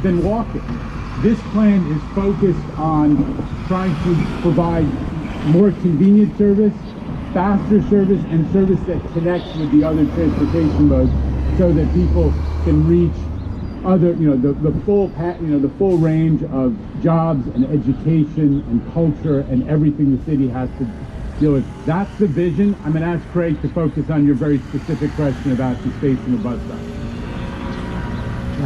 than walking. This plan is focused on trying to provide more convenient service, faster service, and service that connects with the other transportation modes, so that people can reach other, the full range of jobs and education and culture and everything the city has to deal with. That's the vision. I'm going to ask Craig to focus on your very specific question about the space in the bus stop.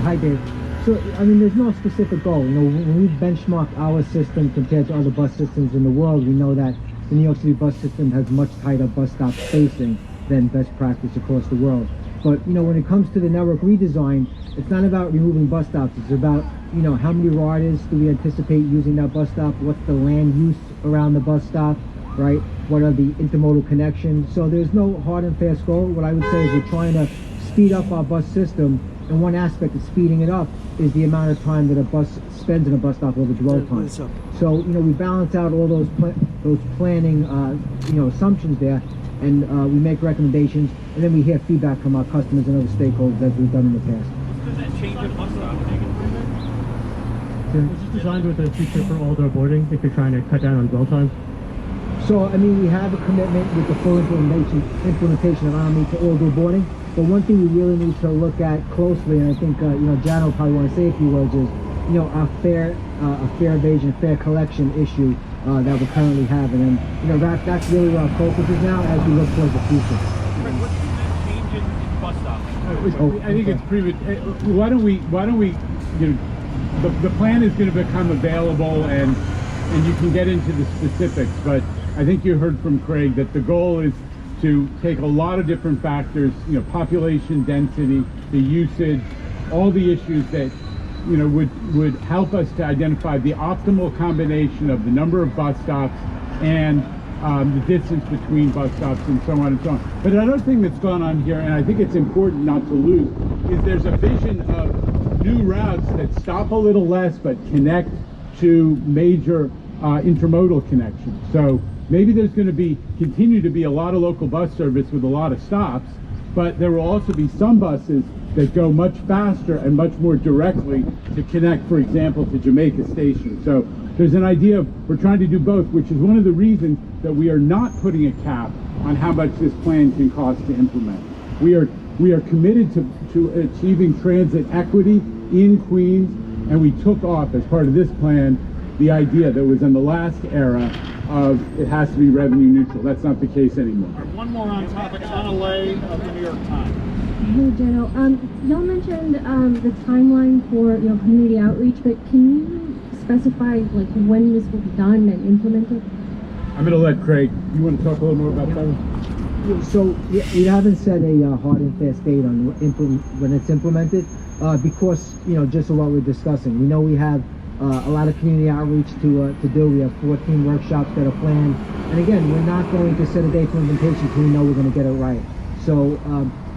Hi, Dave. So, I mean, there's no specific goal. You know, when we benchmark our system compared to other bus systems in the world, we know that the New York City bus system has much tighter bus stop spacing than best practice across the world. But, you know, when it comes to the network redesign, it's not about removing bus stops. It's about, you know, how many riders do we anticipate using that bus stop? What's the land use around the bus stop, right? What are the intermodal connections? So there's no hard and fast goal. What I would say is we're trying to speed up our bus system, and one aspect of speeding it up is the amount of time that a bus spends in a bus stop over dwell time. So, you know, we balance out all those planning, assumptions there, and we make recommendations, and then we hear feedback from our customers and other stakeholders as we've done in the past. Does that change a bus stop? Is this designed with a feature for all-door boarding if you're trying to cut down on dwell time? So, I mean, we have a commitment with the full implementation of Omni to all-door boarding. But one thing we really need to look at closely, and I think Jan will probably want to say a few words, is our fare evasion, fare collection issue that we're currently having, and that's really where our focus is now as we look towards the future. What's the change in bus stops? I think it's premature. Why don't we? The plan is going to become available, and you can get into the specifics. But I think you heard from Craig that the goal is to take a lot of different factors, population density, the usage, all the issues that, would help us to identify the optimal combination of the number of bus stops and the distance between bus stops and so on and so on. But another thing that's gone on here, and I think it's important not to lose, is there's a vision of new routes that stop a little less but connect to major intermodal connections. So maybe there's going to continue to be a lot of local bus service with a lot of stops, but there will also be some buses that go much faster and much more directly to connect, for example, to Jamaica Station. So there's an idea of, we're trying to do both, which is one of the reasons that we are not putting a cap on how much this plan can cost to implement. We are committed to achieving transit equity in Queens, and we took off as part of this plan the idea that was in the last era of it has to be revenue neutral. That's not the case anymore. One more on topic, Anna Lay of the New York Times. Hey, General. Y'all mentioned the timeline for community outreach, but can you specify like when this will be done and implemented? I'm going to let Craig. You want to talk a little more about that? So we haven't set a hard and fast date on when it's implemented, because just of what we're discussing. We know we have a lot of community outreach to do. We have 14 workshops that are planned, and again, we're not going to set a date for implementation until we know we're going to get it right. So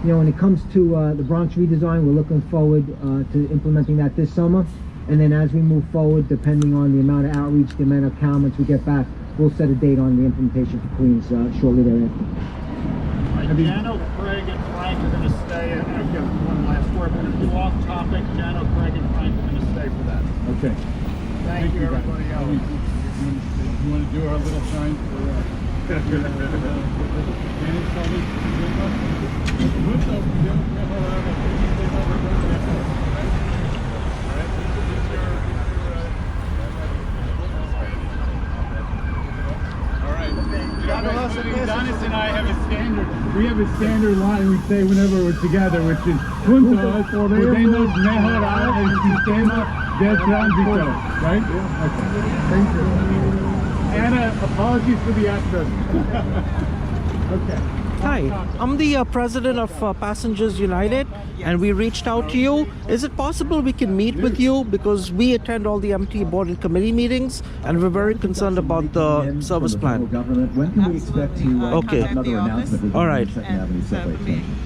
when it comes to the Bronx redesign, we're looking forward to implementing that this summer, and then as we move forward, depending on the amount of outreach, the amount of comments we get back, we'll set a date on the implementation for Queens shortly thereafter. Jano, Craig, and Frank are going to stay. I've got one last word. We're going to do off topic. Jano, Craig, and Frank are going to stay for that. Okay. Thank you, everybody else. You want to do our little sign for Dennis and I have a standard. We have a standard line we say whenever we're together, which is "Juntos podemos mejorar el sistema de tránsito." Right? Okay. Thank you. Anna, apologies for the accent. Okay. Hi, I'm the president of Passengers United, and we reached out to you. Is it possible we can meet with you, because we attend all the MTA board and committee meetings, and we're very concerned about the service plan. When can we expect to Okay. another announcement? All right.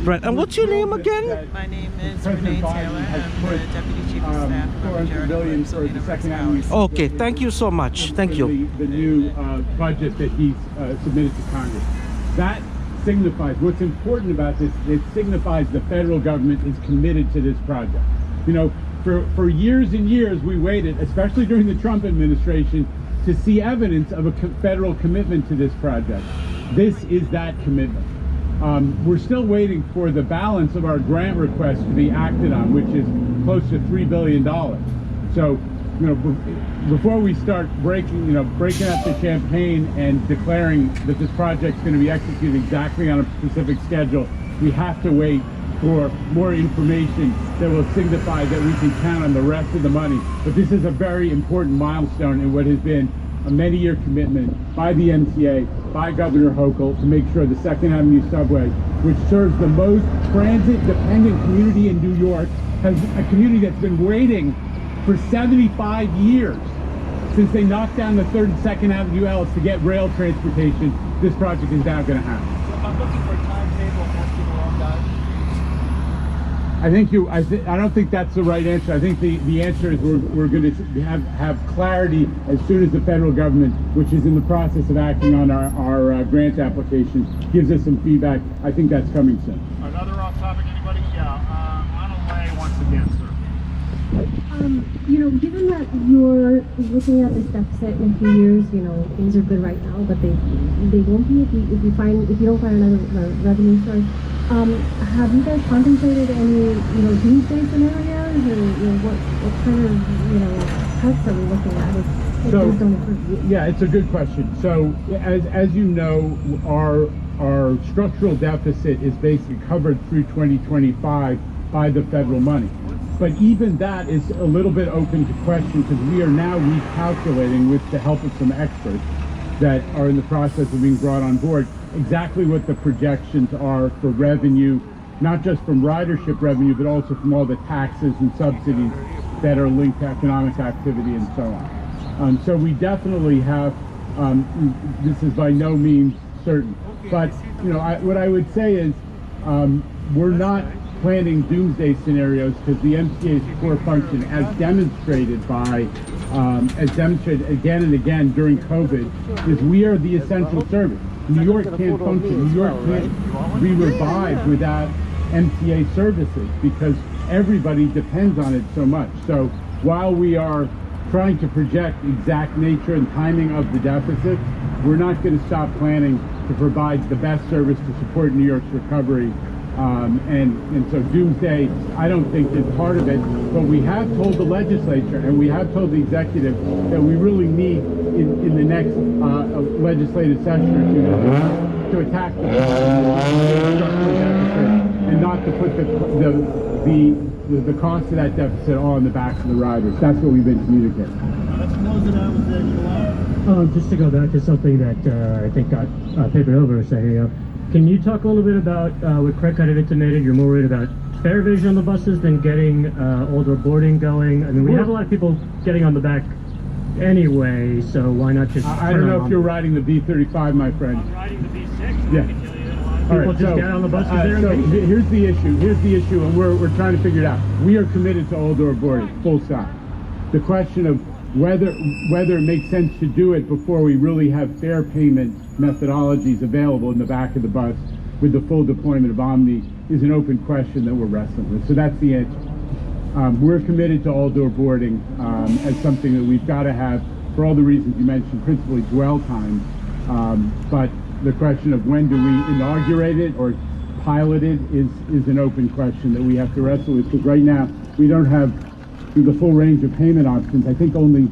Right, and what's your name again? My name is Renee Taylor. I'm the Deputy Chief of Staff for $400 billion for the second annual. Okay, thank you so much. Thank you. The new budget that he's submitted to Congress. That signifies, what's important about this, it signifies the federal government is committed to this project. For years and years, we waited, especially during the Trump administration, to see evidence of a federal commitment to this project. This is that commitment. We're still waiting for the balance of our grant request to be acted on, which is close to $3 billion. So, before we start breaking out the champagne and declaring that this project's going to be executed exactly on a specific schedule, we have to wait for more information that will signify that we can count on the rest of the money. But this is a very important milestone in what has been a many-year commitment by the MTA, by Governor Hochul, to make sure the 2nd Avenue subway, which serves the most transit-dependent community in New York, has a community that's been waiting for 75 years since they knocked down the 3rd and 2nd Avenue L's to get rail transportation. This project is now going to happen. So if I'm looking for a timetable, I'm asking the wrong guy. I don't think that's the right answer. I think the answer is we're going to have clarity as soon as the federal government, which is in the process of acting on our grant application, gives us some feedback. I think that's coming soon. Another off topic, anybody? Yeah, Ronald Lay once again, sir. Given that you're looking at this deficit in a few years, things are good right now, but they won't be if you don't find another revenue source. Have you guys contemplated any, doomsday scenarios, or what kind of, cuts are we looking at if things don't improve? Yeah, it's a good question. So, as you know, our structural deficit is basically covered through 2025 by the federal money. But even that is a little bit open to question, because we are now recalculating, with the help of some experts that are in the process of being brought on board, exactly what the projections are for revenue, not just from ridership revenue, but also from all the taxes and subsidies that are linked to economic activity and so on. So we definitely have, this is by no means certain, but what I would say is we're not planning doomsday scenarios, because the MTA's core function, as demonstrated again and again during COVID, is we are the essential service. New York can't function. New York can't be revived without MTA services, because everybody depends on it so much. So while we are trying to project exact nature and timing of the deficit, we're not going to stop planning to provide the best service to support New York's recovery. And so doomsday, I don't think, is part of it, but we have told the legislature and we have told the executive that we really need in the next legislative session or two to attack the structural deficit, and not to put the cost of that deficit all on the backs of the riders. That's what we've been communicating. Let's close it out with July. Just to go back to something that I think got papered over a second ago, can you talk a little bit about what Craig kind of intimated? You're more worried about fare vision on the buses than getting older boarding going. I mean, we have a lot of people getting on the back anyway, so why not just... I don't know if you're riding the B35, my friend. I'm riding the B6. Yeah. People just get on the buses there. So here's the issue, and we're trying to figure it out. We are committed to all-door boarding, full stop. The question of whether it makes sense to do it before we really have fare payment methodologies available in the back of the bus with the full deployment of Omni is an open question that we're wrestling with. So that's the answer. We're committed to all-door boarding as something that we've got to have for all the reasons you mentioned, principally dwell times. But the question of when do we inaugurate it or pilot it is an open question that we have to wrestle with, because right now we don't have the full range of payment options. I think only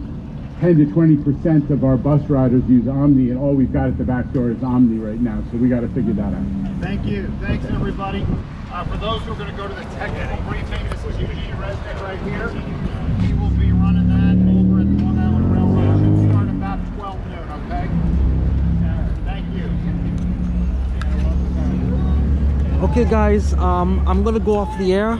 10 to 20% of our bus riders use Omni, and all we've got at the back door is Omni right now, so we got to figure that out. Thank you. Thanks, everybody. For those who are going to go to the technical briefing, this is Eugene Resnick right here. He will be running that over at the Long Island Railroad. Should start about 12 noon, okay? Thank you. Okay, guys, I'm going to go off the air.